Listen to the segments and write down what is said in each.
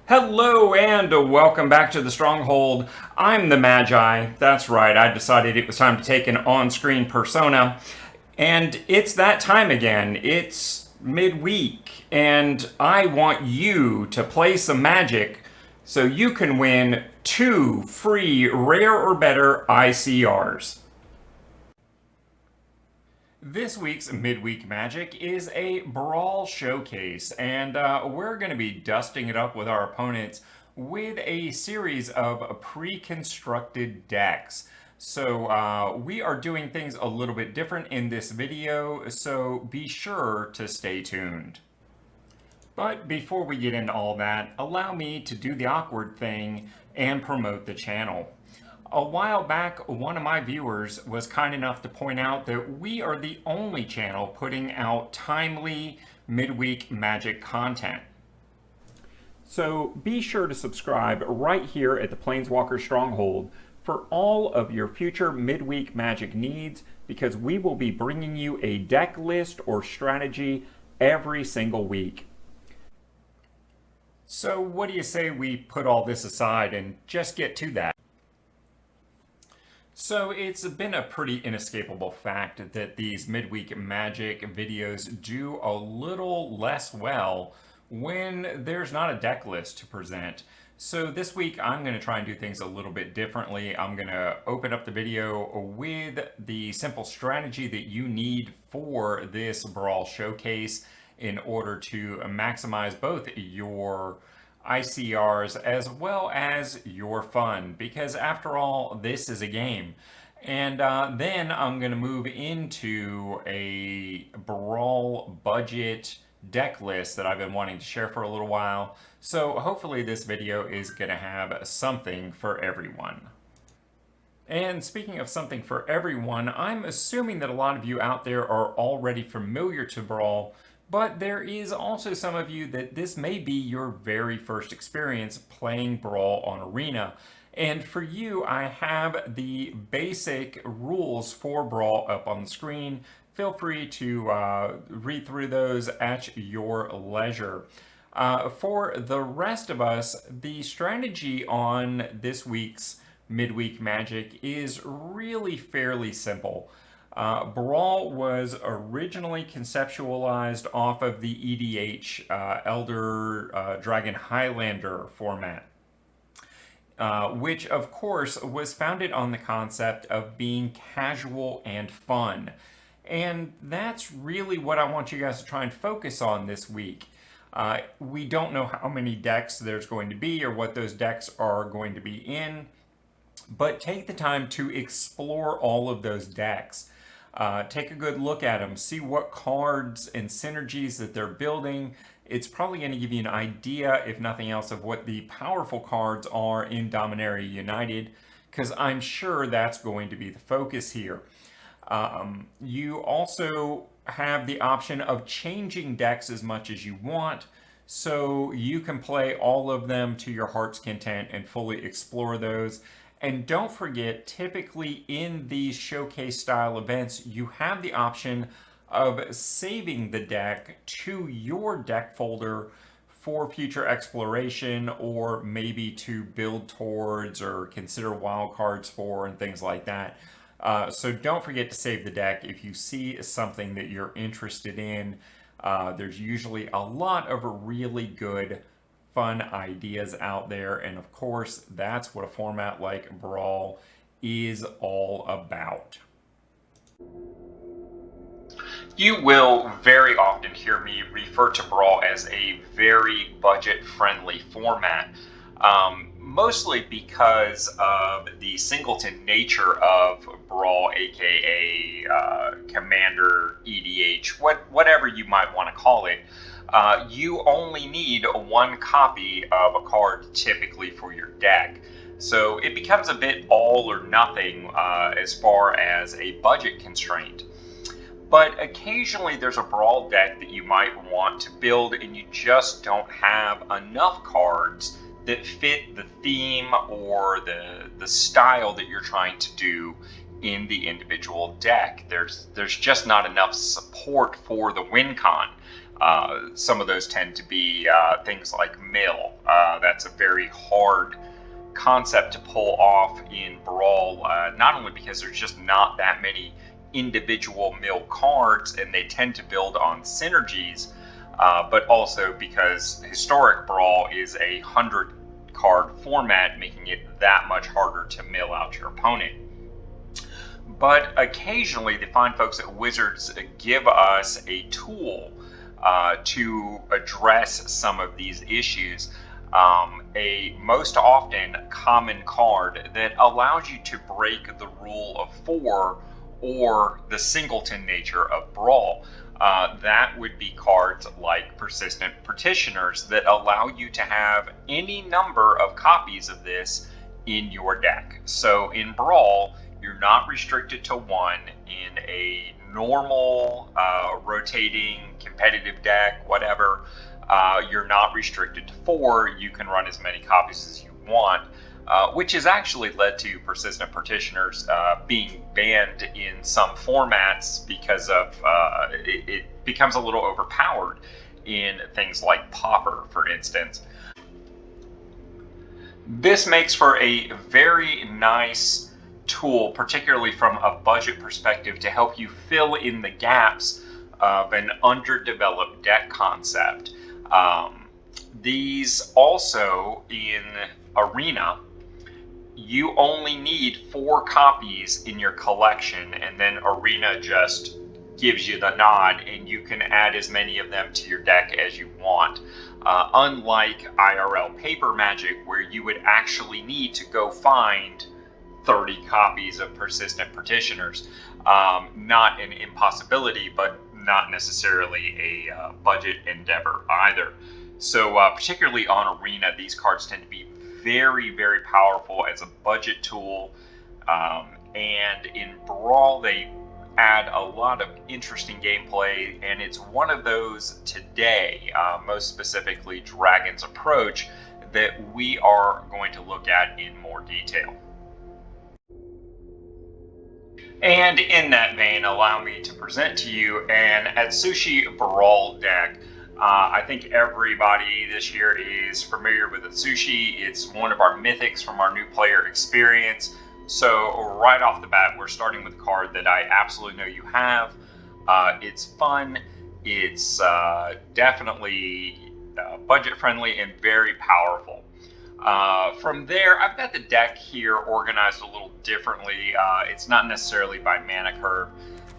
Hello and welcome back to the Stronghold. I'm the Magi. That's right, I decided it was time to take an on-screen persona. And it's that time again. It's midweek, and I want you to play some magic so you can win 2 free rare or better ICRs. This week's Midweek Magic is a Brawl showcase, and we're going to be dusting it up with our opponents with a series of pre-constructed decks. So we are doing things a little bit different in this video, so be sure to stay tuned. But before we get into all that, allow me to do the awkward thing and promote the channel. A while back, one of my viewers was kind enough to point out that we are the only channel putting out timely midweek magic content. So be sure to subscribe right here at the Planeswalker Stronghold for all of your future midweek magic needs, because we will be bringing you a deck list or strategy every single week. So what do you say we put all this aside and just get to that? So it's been a pretty inescapable fact that these midweek magic videos do a little less well when there's not a deck list to present. So this week I'm going to try and do things a little bit differently. I'm going to open up the video with the simple strategy that you need for this Brawl showcase in order to maximize both your ICRs as well as your fun, because after all, this is a game. And then I'm going to move into a Brawl budget deck list that I've been wanting to share for a little while. So hopefully this video is going to have something for everyone. And speaking of something for everyone, I'm assuming that a lot of you out there are already familiar to Brawl, but there is also some of you that this may be your very first experience playing Brawl on Arena. And for you, I have the basic rules for Brawl up on the screen. Feel free to read through those at your leisure. For the rest of us, the strategy on this week's Midweek Magic is really fairly simple. Brawl was originally conceptualized off of the EDH Elder Dragon Highlander format, which of course was founded on the concept of being casual and fun. And that's really what I want you guys to try and focus on this week. We don't know how many decks there's going to be or what those decks are going to be in, but take the time to explore all of those decks. Take a good look at them, see what cards and synergies that they're building. It's probably going to give you an idea, if nothing else, of what the powerful cards are in Dominaria United, because I'm sure that's going to be the focus here. You also have the option of changing decks as much as you want, so you can play all of them to your heart's content and fully explore those. And don't forget, typically in these showcase style events, you have the option of saving the deck to your deck folder for future exploration, or maybe to build towards or consider wildcards for and things like that. So don't forget to save the deck if you see something that you're interested in. There's usually a lot of really good fun ideas out there, and of course that's what a format like Brawl is all about. You will very often hear me refer to Brawl as a very budget-friendly format, mostly because of the singleton nature of Brawl, aka Commander, EDH, whatever you might want to call it. You only need one copy of a card typically for your deck. So it becomes a bit all or nothing as far as a budget constraint. But occasionally there's a Brawl deck that you might want to build and you just don't have enough cards that fit the theme or the style that you're trying to do in the individual deck. There's just not enough support for the win con. Some of those tend to be things like mill. That's a very hard concept to pull off in Brawl, not only because there's just not that many individual mill cards and they tend to build on synergies, but also because historic Brawl is a 100 card format, making it that much harder to mill out your opponent. But occasionally the fine folks at Wizards give us a tool to address some of these issues. A most often common card that allows you to break the rule of 4 or the singleton nature of Brawl. That would be cards like Persistent Petitioners that allow you to have any number of copies of this in your deck. So in Brawl, you're not restricted to 1. In a normal, rotating, competitive deck, whatever, you're not restricted to 4. You can run as many copies as you want, which has actually led to Persistent Petitioners being banned in some formats because of it becomes a little overpowered in things like Pauper, for instance. This makes for a very nice tool, particularly from a budget perspective, to help you fill in the gaps of an underdeveloped deck concept. These also in Arena, you only need 4 copies in your collection, and then Arena just gives you the nod and you can add as many of them to your deck as you want. Unlike IRL paper Magic, where you would actually need to go find 30 copies of Persistent Petitioners. Not an impossibility, but not necessarily a budget endeavor either. So particularly on Arena, these cards tend to be very, very powerful as a budget tool. And in Brawl, they add a lot of interesting gameplay, and it's one of those today, most specifically Dragon's Approach, that we are going to look at in more detail. And in that vein, allow me to present to you an Atsushi Brawl deck. I think everybody this year is familiar with Atsushi. It's one of our mythics from our new player experience. So right off the bat, we're starting with a card that I absolutely know you have. It's fun. It's definitely budget friendly and very powerful. From there, I've got the deck here organized a little differently. It's not necessarily by mana curve.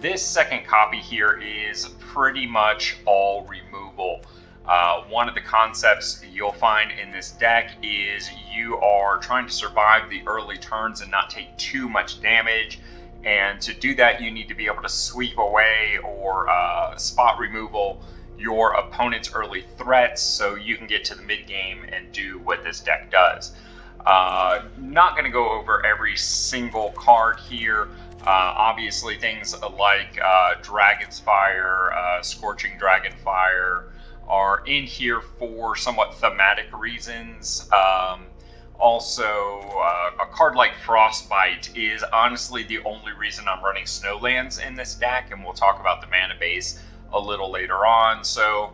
This second copy here is pretty much all removal. One of the concepts you'll find in this deck is you are trying to survive the early turns and not take too much damage. And to do that, you need to be able to sweep away or spot removal your opponent's early threats so you can get to the mid game and do what this deck does. Not going to go over every single card here. Obviously things like Dragon's Fire, Scorching Dragonfire are in here for somewhat thematic reasons. Also, a card like Frostbite is honestly the only reason I'm running Snowlands in this deck, and we'll talk about the mana base a little later on. So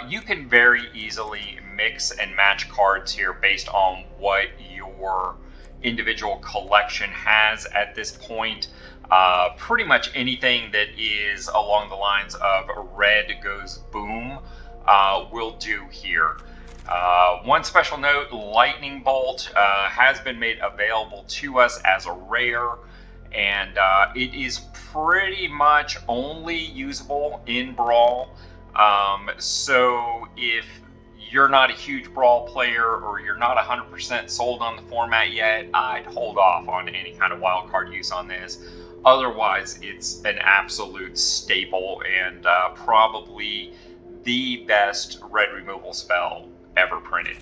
you can very easily mix and match cards here based on what your individual collection has at this point. Pretty much anything that is along the lines of red goes boom will do here. One special note, Lightning Bolt has been made available to us as a rare, and it is pretty much only usable in Brawl. So if you're not a huge Brawl player or you're not 100% sold on the format yet, I'd hold off on any kind of wildcard use on this. Otherwise, it's an absolute staple and probably the best red removal spell ever printed.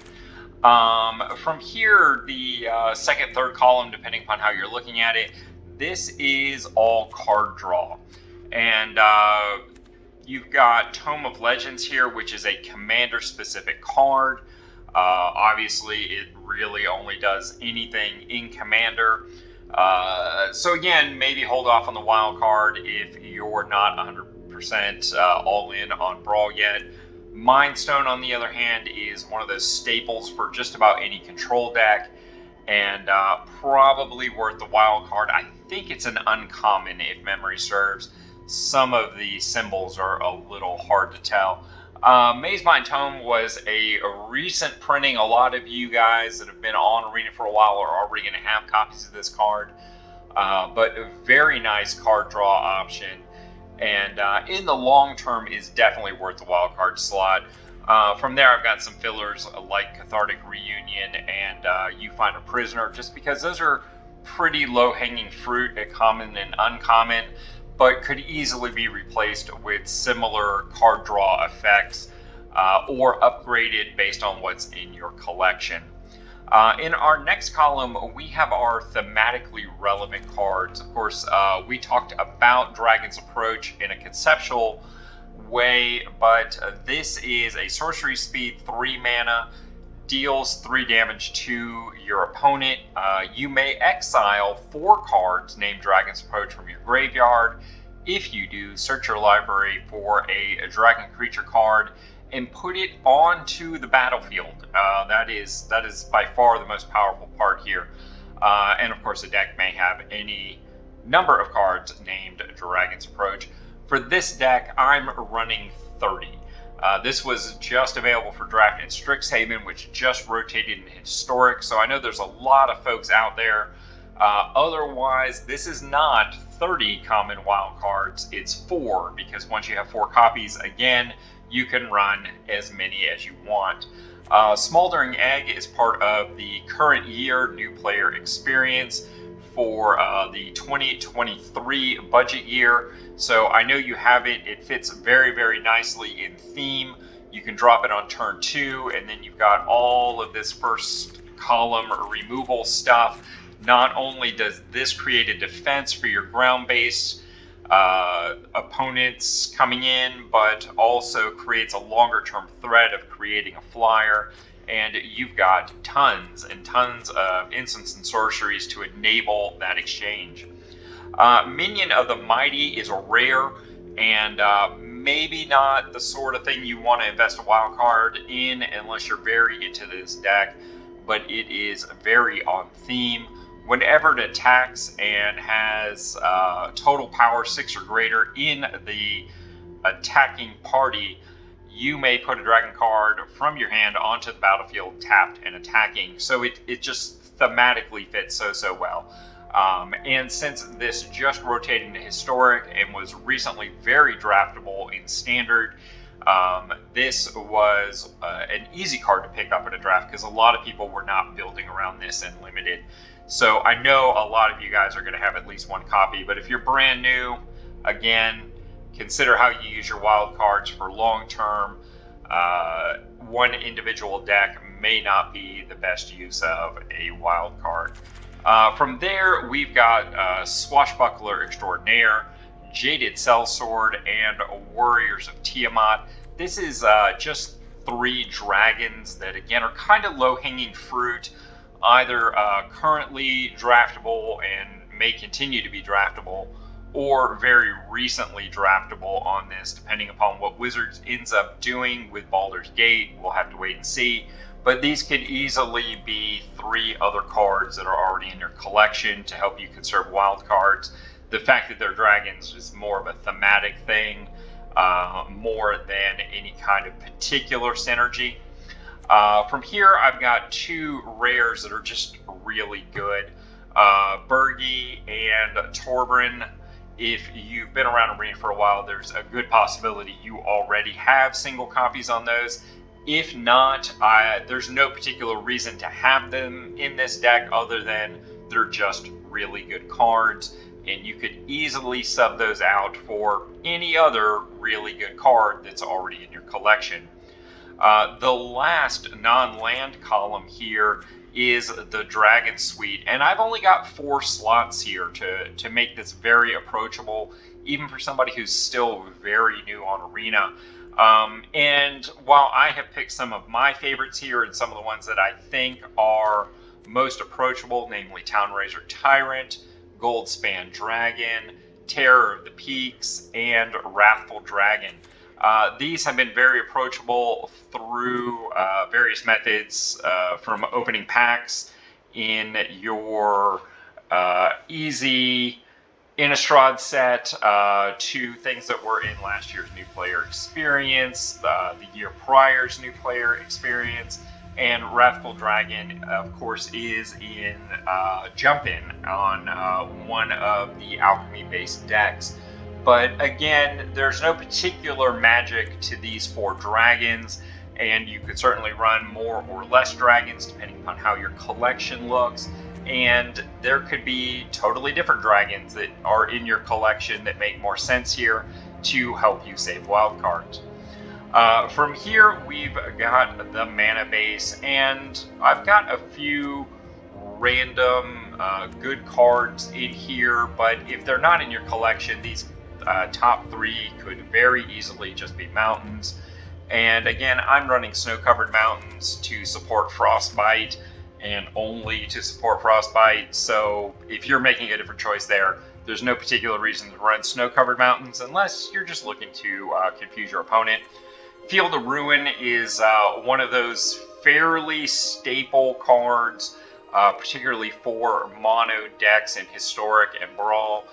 From here, the second, third column, depending upon how you're looking at it, this is all card draw. And you've got Tome of Legends here, which is a commander-specific card. Obviously, it really only does anything in Commander. So again, maybe hold off on the wild card if you're not 100% 100% all in on Brawl yet. Mind Stone, on the other hand, is one of those staples for just about any control deck, and probably worth the wild card. I think it's an uncommon, if memory serves. Some of the symbols are a little hard to tell. Maze Mind Tome was a recent printing. A lot of you guys that have been on Arena for a while are already going to have copies of this card. But a very nice card draw option. And in the long term is definitely worth the wild card slot. From there, I've got some fillers like Cathartic Reunion and You Find a Prisoner, just because those are pretty low-hanging fruit, a common and uncommon, but could easily be replaced with similar card draw effects or upgraded based on what's in your collection. In our next column, we have our thematically relevant cards. Of course, we talked about Dragon's Approach in a conceptual way, but this is a sorcery speed 3 mana, deals 3 damage to your opponent. You may exile 4 cards named Dragon's Approach from your graveyard. If you do, search your library for a dragon creature card and put it onto the battlefield. That is by far the most powerful part here. And of course, the deck may have any number of cards named Dragon's Approach. For this deck, I'm running 30. This was just available for draft in Strixhaven, which just rotated in Historic, so I know there's a lot of folks out there. Otherwise, this is not 30 common wild cards, it's 4, because once you have 4 copies, again, you can run as many as you want. Smoldering Egg is part of the current year new player experience for the 2023 budget year. So I know you have it. It fits very, very nicely in theme. You can drop it on turn 2, and then you've got all of this first column removal stuff. Not only does this create a defense for your ground-based opponents coming in, but also creates a longer-term threat of creating a flyer. And you've got tons and tons of instants and sorceries to enable that exchange. Minion of the Mighty is a rare, and maybe not the sort of thing you want to invest a wild card in unless you're very into this deck, but it is very on theme. Whenever it attacks and has total power 6 or greater in the attacking party, you may put a dragon card from your hand onto the battlefield tapped and attacking. So it just thematically fits so well. And since this just rotated into Historic and was recently very draftable in Standard, this was an easy card to pick up in a draft because a lot of people were not building around this in Limited. So I know a lot of you guys are going to have at least 1 copy, but if you're brand new, again, consider how you use your wild cards for long term. One individual deck may not be the best use of a wild card. From there, we've got Swashbuckler Extraordinaire, Jaded Sellsword, and Warriors of Tiamat. This is just 3 dragons that, again, are kind of low-hanging fruit, either currently draftable and may continue to be draftable, or very recently draftable on this, depending upon what Wizards ends up doing with Baldur's Gate. We'll have to wait and see. But these could easily be 3 other cards that are already in your collection to help you conserve wild cards. The fact that they're dragons is more of a thematic thing, more than any kind of particular synergy. From here, I've got 2 rares that are just really good. Bergi and Torbran. If you've been around Arena for a while, there's a good possibility you already have single copies on those. If not, there's no particular reason to have them in this deck other than they're just really good cards, and you could easily sub those out for any other really good card that's already in your collection. The last non-land column here is the Dragon Suite, and I've only got 4 slots here to make this very approachable, even for somebody who's still very new on Arena. And while I have picked some of my favorites here and some of the ones that I think are most approachable, namely Townraiser Tyrant, Goldspan Dragon, Terror of the Peaks, and Wrathful Dragon. These have been very approachable through various methods, from opening packs in your easy Innistrad set to things that were in last year's New Player Experience, the year prior's New Player Experience, and Wrathful Dragon, of course, is in Jump-In on one of the Alchemy-based decks. But again, there's no particular magic to these 4 dragons, and you could certainly run more or less dragons depending upon how your collection looks. And there could be totally different dragons that are in your collection that make more sense here to help you save wild cards. From here, we've got the mana base, and I've got a few random good cards in here, but if they're not in your collection, these top 3 could very easily just be mountains. And again, I'm running snow-covered mountains to support Frostbite, and only to support Frostbite, so if you're making a different choice there's no particular reason to run snow-covered mountains unless you're just looking to confuse your opponent. Field of Ruin is one of those fairly staple cards, particularly for mono decks in Historic and Brawl.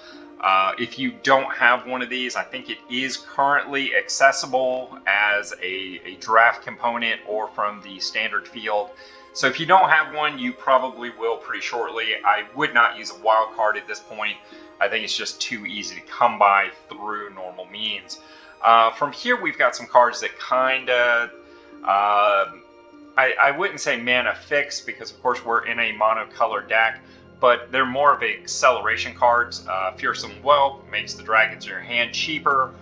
If you don't have one of these, I think it is currently accessible as a draft component or from the standard field. So if you don't have one, you probably will pretty shortly. I would not use a wild card at this point. I think it's just too easy to come by through normal means. From here, we've got some cards that kind of, I wouldn't say mana fix, because of course we're in a monocolor deck, but they're more of acceleration cards. Fearsome Whelp makes the dragons in your hand cheaper.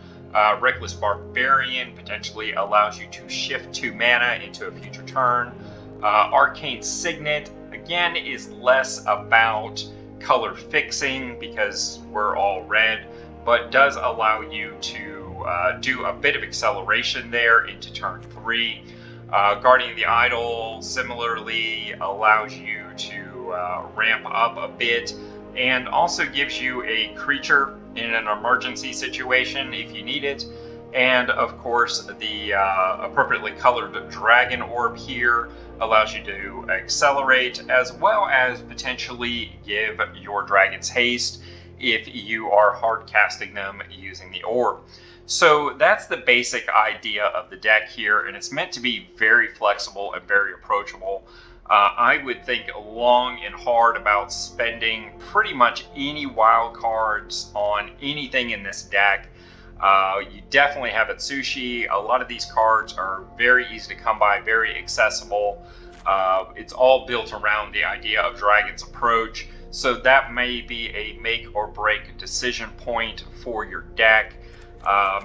Reckless Barbarian potentially allows you to shift 2 mana into a future turn. Arcane Signet, again, is less about color fixing because we're all red, but does allow you to do a bit of acceleration there into turn 3. Guardian the Idol similarly allows you to ramp up a bit, and also gives you a creature in an emergency situation if you need it. And of course, the appropriately colored Dragon Orb here allows you to accelerate, as well as potentially give your dragons haste if you are hard casting them using the orb. So that's the basic idea of the deck here, and it's meant to be very flexible and very approachable. I would think long and hard about spending pretty much any wild cards on anything in this deck. You definitely have Atsushi. A lot of these cards are very easy to come by, very accessible. It's all built around the idea of Dragon's Approach, so that may be a make or break decision point for your deck.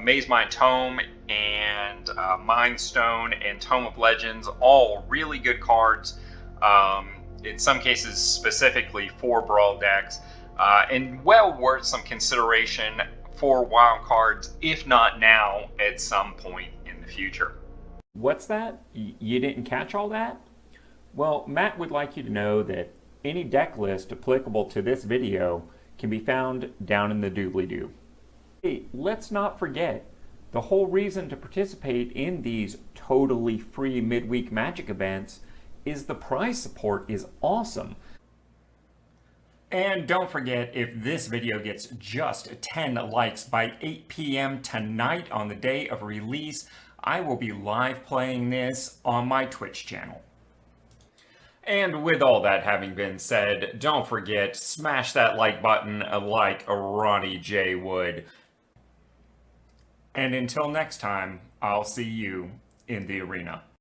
Maze Mind Tome and Mind Stone and Tome of Legends, all really good cards. In some cases specifically for Brawl decks, and well worth some consideration for wild cards, if not now, at some point in the future. What's that? You didn't catch all that? Well, Matt would like you to know that any deck list applicable to this video can be found down in the doobly-doo. Hey, let's not forget, the whole reason to participate in these totally free midweek Magic events is the prize support is awesome. And don't forget, if this video gets just 10 likes by 8 p.m. tonight on the day of release, I will be live playing this on my Twitch channel. And with all that having been said, don't forget, smash that like button like Ronnie J would. And until next time, I'll see you in the arena.